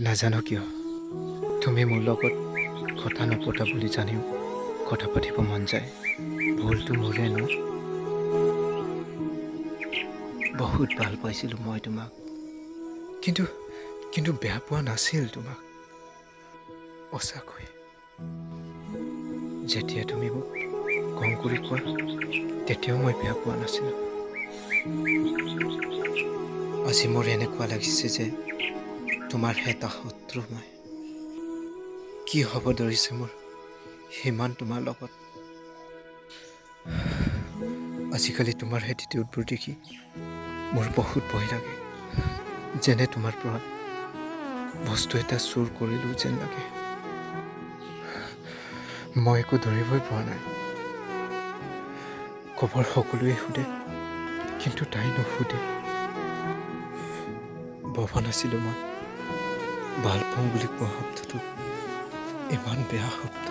নাজানো কিয় তুমি মোৰ লগত কথা নপতা বুলি জানিও কথা পাতিব মন যায়। ভুলটো মোৰে ন। বহুত ভাল পাইছিলোঁ মই তোমাক, কিন্তু কিন্তু বেয়া পোৱা নাছিল তোমাক। সঁচাকৈ যেতিয়া তুমি মোক খং কৰি কোৱা তেতিয়াও মই বেয়া পোৱা নাছিলোঁ। আজি মোৰ এনেকুৱা লাগিছে যে তোমাৰ এটা শত্ৰু মই। কি হ'ব ধৰিছে মোৰ সিমান তোমাৰ লগত। আজিকালি তোমাৰ এটিটিউডবোৰ দেখি মোৰ বহুত ভয় লাগে, যেনে তোমাৰ পৰা বস্তু এটা চুৰ কৰিলোঁ যেন লাগে। মই একো ধৰিবই পৰা নাই। খবৰ সকলোৱে সোধে, কিন্তু তাই নুসুধে। ভবা নাছিলোঁ মই ভাল পাওঁ বুলি কোৱা শব্দটো ইমান বেয়া শব্দ।